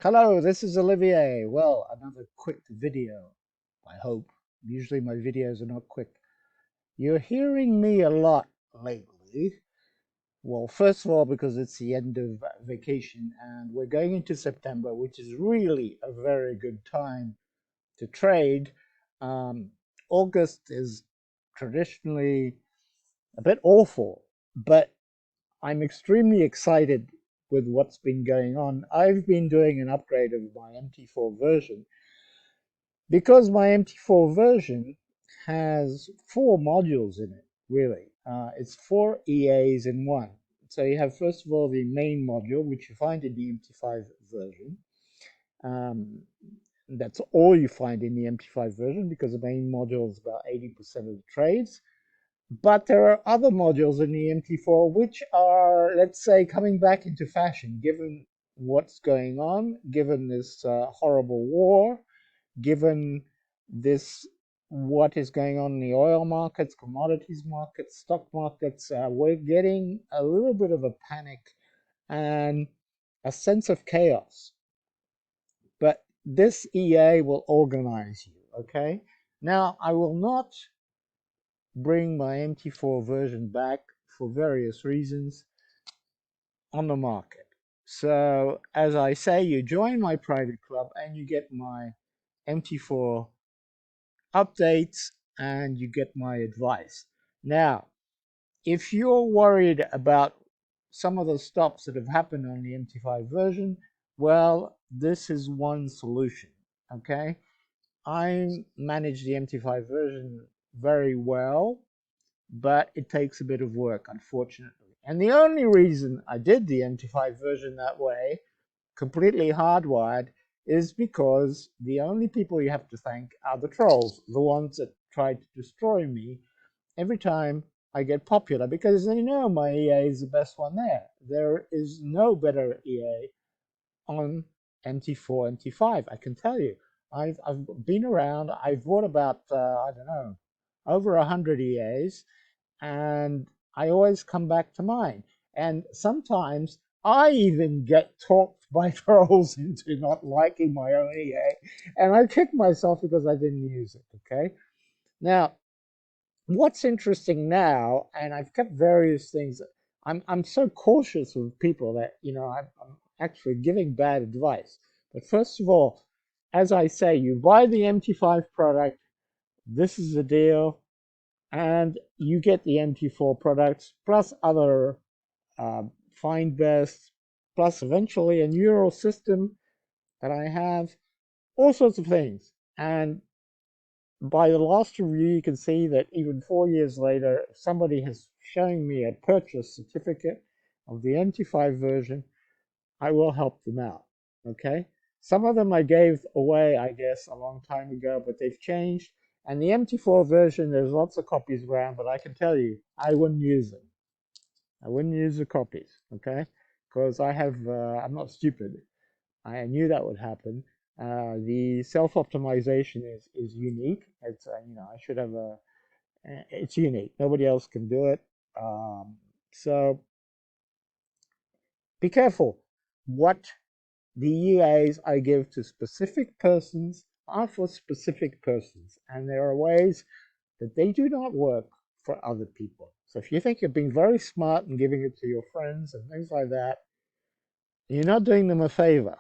Hello, this is Olivier. Well, another quick video, I hope. Usually my videos are not quick. You're hearing me a lot lately. Well, first of all, because it's the end of vacation and we're going into September, which is really a very good time to trade. Um, August is traditionally a bit awful, but I'm extremely excited with what's been going on. I've been doing an upgrade of my MT4 version because my MT4 version has four modules in it, really. It's four EAs in one. So you have, first of all, the main module, which you find in the MT5 version. Um, that's all you find in the MT5 version because the main module is about 80% of the trades. But there are other modules in the MT4 which are, let's say, coming back into fashion, given what's going on, given this horrible war, given this what is going on in the oil markets, commodities markets, stock markets. We're getting a little bit of a panic and a sense of chaos. But this EA will organize you, okay? Now, I will not bring my MT4 version back for various reasons on the market. So, as I say, you join my private club and you get my MT4 updates and you get my advice. Now, if you're worried about some of the stops that have happened on the MT5 version, well, this is one solution. Okay, I manage the MT5 version very well, but it takes a bit of work, unfortunately. And the only reason I did the MT5 version that way, completely hardwired, is because the only people you have to thank are the trolls, the ones that try to destroy me every time I get popular, because they know my EA is the best one there. There is no better EA on MT4, MT5, I can tell you. I've been around, I've bought about, I don't know, over 100 EAs, and I always come back to mine. And sometimes I even get talked by trolls into not liking my own EA, and I kick myself because I didn't use it. Okay. Now, what's interesting now, and I've kept various things. I'm so cautious with people that I'm actually giving bad advice. But first of all, as I say, you buy the MT5 product. This is the deal and you get the MT4 products plus other uh, find best, plus eventually a neural system that I have, all sorts of things. And by the last review, you can see that even 4 years later, if somebody has shown me a purchase certificate of the MT5 version, I will help them out. Okay? Some of them I gave away, I guess, a long time ago, but they've changed. And the MT4 version, there's lots of copies around, but I can tell you, I wouldn't use them. I wouldn't use the copies, okay? Because I'm not stupid. I knew that would happen. The self-optimization is unique. I should have it's unique. Nobody else can do it. So be careful. What the EAs I give to specific persons are for specific persons, and there are ways that they do not work for other people. So if you think you're being very smart and giving it to your friends and things like that, you're not doing them a favor.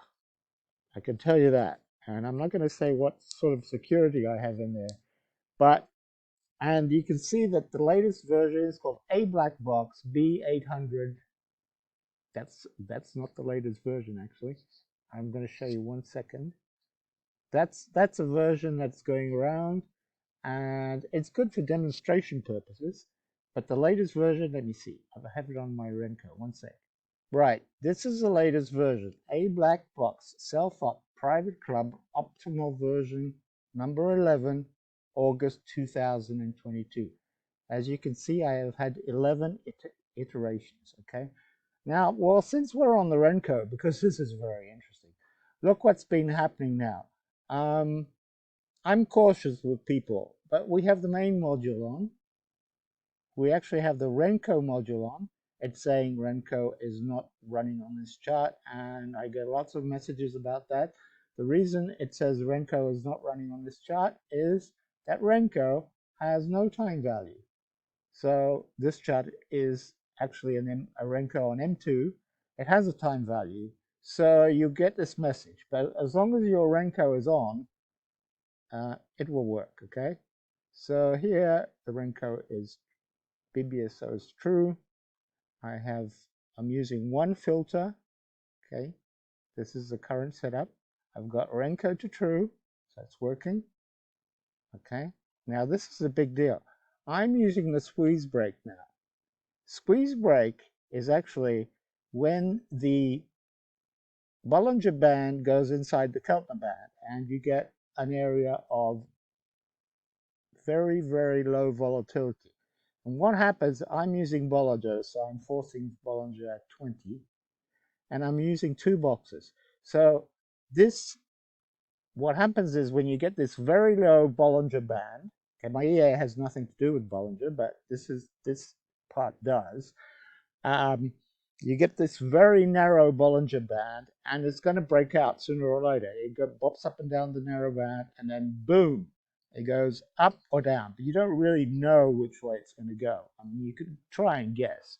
I can tell you that. And I'm not going to say what sort of security I have in there, but and you can see that the latest version is called A Black Box B800. That's not the latest version actually. I'm going to show you 1 second. That's a version that's going around, and it's good for demonstration purposes. But the latest version, let me see. I have it on my Renko. 1 sec. Right, this is the latest version. A Black Box Self-Op Private Club Optimal version number 11, August 2022. As you can see, I have had 11 iterations, okay? Now, well, since we're on the Renko, because this is very interesting, look what's been happening now. Um, I'm cautious with people, but we have the main module on. We actually have the Renko module on, it's saying Renko is not running on this chart, and I get lots of messages about that. The reason it says Renko is not running on this chart is that Renko has no time value. So this chart is actually a Renko on M2. It has a time value, so you get this message. But as long as your Renko is on, it will work, okay? So here the Renko is BBSO is true. I'm using one filter, okay? This is the current setup. I've got Renko to true, so it's working, okay? Now this is a big deal. I'm using the squeeze break now. Squeeze break is actually when the Bollinger Band goes inside the Keltner Band and you get an area of very, very low volatility. And what happens, I'm using Bollinger, so I'm forcing Bollinger at 20, and I'm using two boxes. So this, what happens is when you get this very low Bollinger Band, okay, my EA has nothing to do with Bollinger, but this part does. You get this very narrow Bollinger Band, and it's going to break out sooner or later. It bops up and down the narrow band, and then boom, it goes up or down. But you don't really know which way it's going to go. I mean, you could try and guess.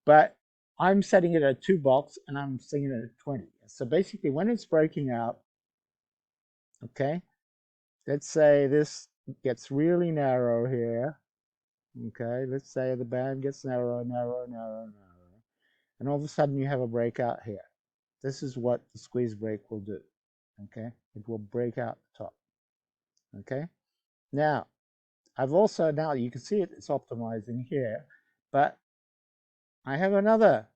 But I'm setting it at 2 box, and I'm setting it at 20. So basically, when it's breaking out, okay, let's say this gets really narrow here. Okay, let's say the band gets narrow, narrow, narrow, narrow. And all of a sudden you have a breakout here. This is what the squeeze break will do. Okay, it will break out the top. Okay, now I've also, now you can see it's optimizing here, but I have another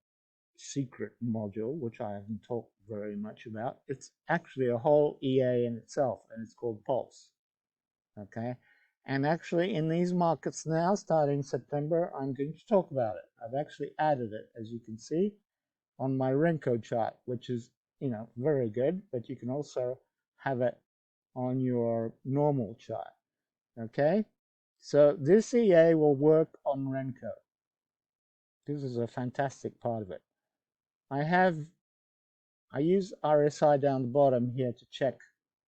secret module which I haven't talked very much about. It's actually a whole EA in itself, and it's called Pulse. Okay, and actually in these markets now, starting September, I'm going to talk about it. I've actually added it, as you can see, on my Renko chart, which is, very good, but you can also have it on your normal chart. Okay, so this EA will work on Renko. This is a fantastic part of it. I use RSI down the bottom here to check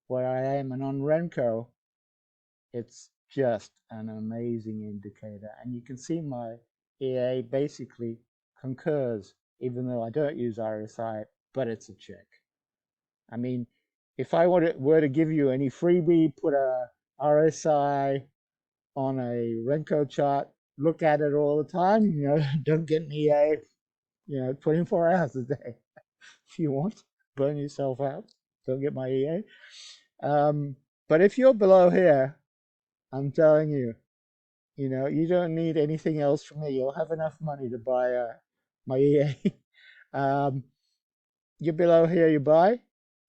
where I am, and on Renko, it's just an amazing indicator. And you can see my EA basically concurs, even though I don't use RSI, but it's a check. I mean, if I were to give you any freebie, put a RSI on a Renko chart, look at it all the time, don't get an EA, 24 hours a day. If you want, burn yourself out, don't get my EA. But if you're below here, I'm telling you, you don't need anything else from me. You'll have enough money to buy my EA. You're below here, you buy,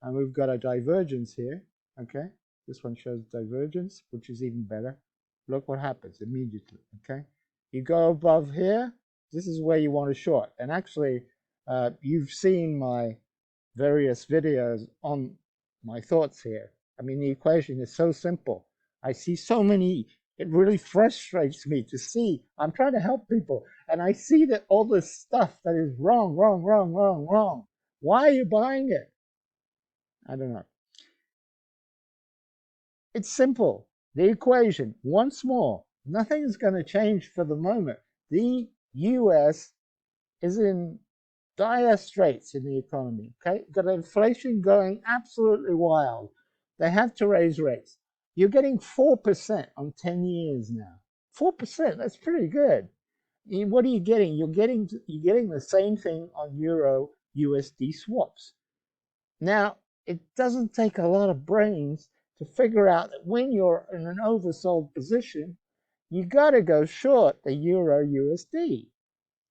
and we've got a divergence here. Okay, this one shows divergence, which is even better. Look what happens immediately. Okay, you go above here, this is where you want to short. And actually, you've seen my various videos on my thoughts here. I mean, the equation is so simple. I see so many, it really frustrates me to see. I'm trying to help people, and I see that all this stuff that is wrong, wrong, wrong, wrong, wrong. Why are you buying it? I don't know. It's simple. The equation, once more, nothing's going to change for the moment. The US is in dire straits in the economy. Okay, got inflation going absolutely wild. They have to raise rates. You're getting 4% on 10 years now. 4%, that's pretty good. What are you getting? You're getting the same thing on Euro USD swaps. Now, it doesn't take a lot of brains to figure out that when you're in an oversold position, you got to go short the Euro USD.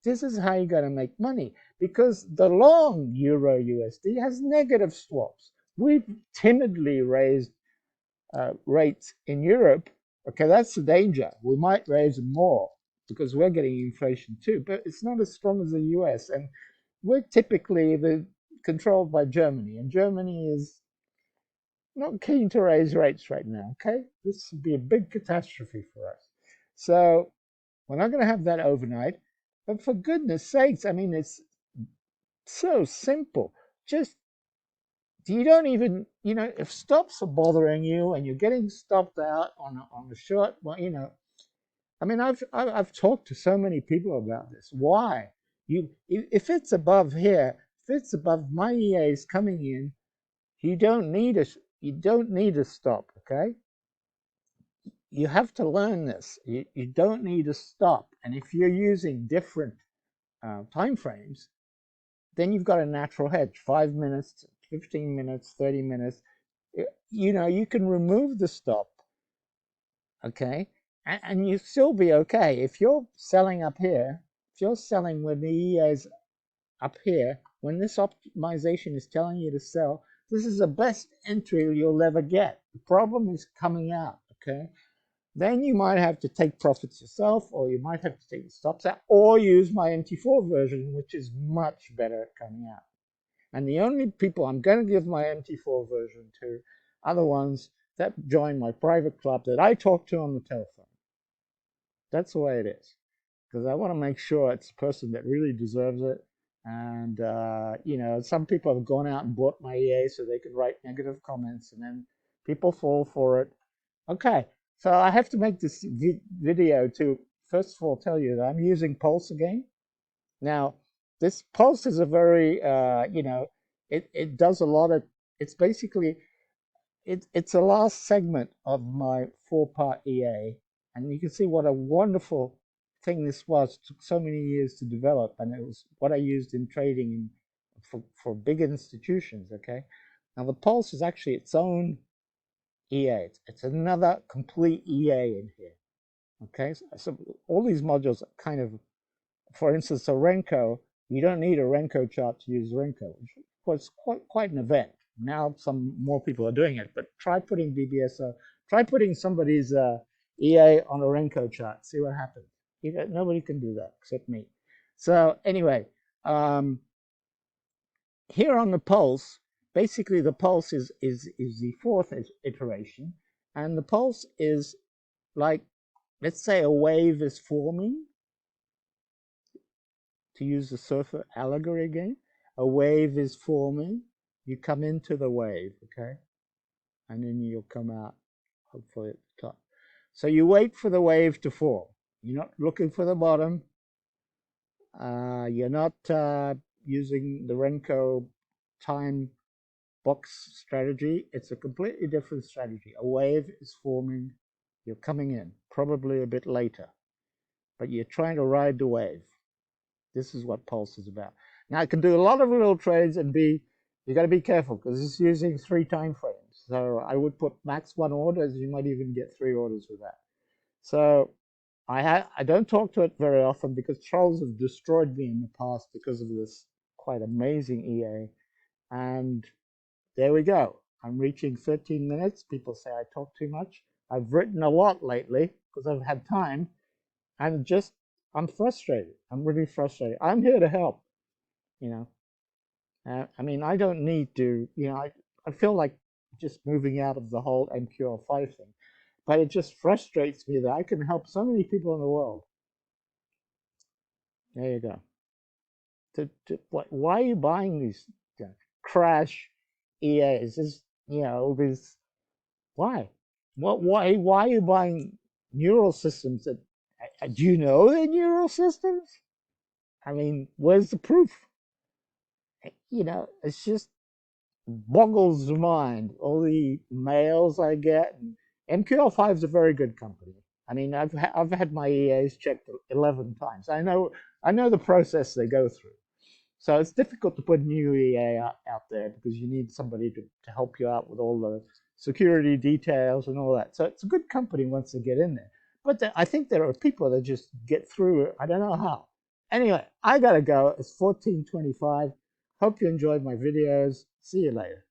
This is how you're going to make money, because the long Euro USD has negative swaps. We've timidly raised rates in Europe. Okay, that's the danger. We might raise more because we're getting inflation too, but it's not as strong as the US. And we're typically controlled by Germany, and Germany is not keen to raise rates right now. Okay, this would be a big catastrophe for us. So we're not going to have that overnight. But for goodness sakes, I mean, it's so simple. Just you don't even, if stops are bothering you and you're getting stopped out on a short, well, I mean, I've talked to so many people about this. Why? If it's above here, if it's above my EAs coming in, you don't need a stop, okay? You have to learn this. You don't need a stop. And if you're using different time frames, then you've got a natural hedge, 5 minutes, 15 minutes, 30 minutes. You can remove the stop, okay, and you still be okay. If you're selling up here, if you're selling when the EA is up here, when this optimization is telling you to sell, this is the best entry you'll ever get. The problem is coming out, okay? Then you might have to take profits yourself, or you might have to take the stops out, or use my MT4 version, which is much better at coming out. And the only people I'm going to give my MT4 version to are the ones that join my private club that I talk to on the telephone. That's the way it is. Because I want to make sure it's a person that really deserves it. And, some people have gone out and bought my EA so they could write negative comments, and then people fall for it. Okay, so I have to make this video to, first of all, tell you that I'm using Pulse again. Now, this Pulse is a very, it does a lot of, it's basically, it's the last segment of my 4-part EA. And you can see what a wonderful thing this was. It took so many years to develop, and it was what I used in trading for big institutions, okay? Now, the Pulse is actually its own EA. It's another complete EA in here, okay? So all these modules are kind of, for instance, a Renko, you don't need a Renko chart to use Renko, which was quite an event. Now some more people are doing it, but try putting BBSO, try putting somebody's EA on a Renko chart, see what happens. Nobody can do that except me. So anyway, here on the Pulse, basically the Pulse is the fourth iteration, and the Pulse is like, let's say a wave is forming, to use the surfer allegory again. A wave is forming, you come into the wave, okay? And then you'll come out, hopefully at the top. So you wait for the wave to form. You're not looking for the bottom. You're not using the Renko time box strategy. It's a completely different strategy. A wave is forming, you're coming in, probably a bit later, but you're trying to ride the wave. This is what Pulse is about. Now, I can do a lot of little trades and you got to be careful because it's using 3 time frames. So I would put max 1 orders. You might even get 3 orders with that. So I don't talk to it very often because trolls have destroyed me in the past because of this quite amazing EA. And there we go. I'm reaching 13 minutes. People say I talk too much. I've written a lot lately because I've had time. And I'm frustrated. I'm really frustrated. I'm here to help, you know. I mean, I don't need to, I feel like just moving out of the whole MQL5 thing, but it just frustrates me that I can help so many people in the world. There you go. Why are you buying these crash EAs? These, why? Why are you buying neural systems do you know they're neural systems? I mean, where's the proof? It's just boggles the mind. All the mails I get. And MQL5 is a very good company. I mean, I've had my EAs checked 11 times. I know the process they go through. So it's difficult to put new EA out there because you need somebody to help you out with all the security details and all that. So it's a good company once they get in there. But I think there are people that just get through it. I don't know how. Anyway, I gotta go. It's 14:25. Hope you enjoyed my videos. See you later.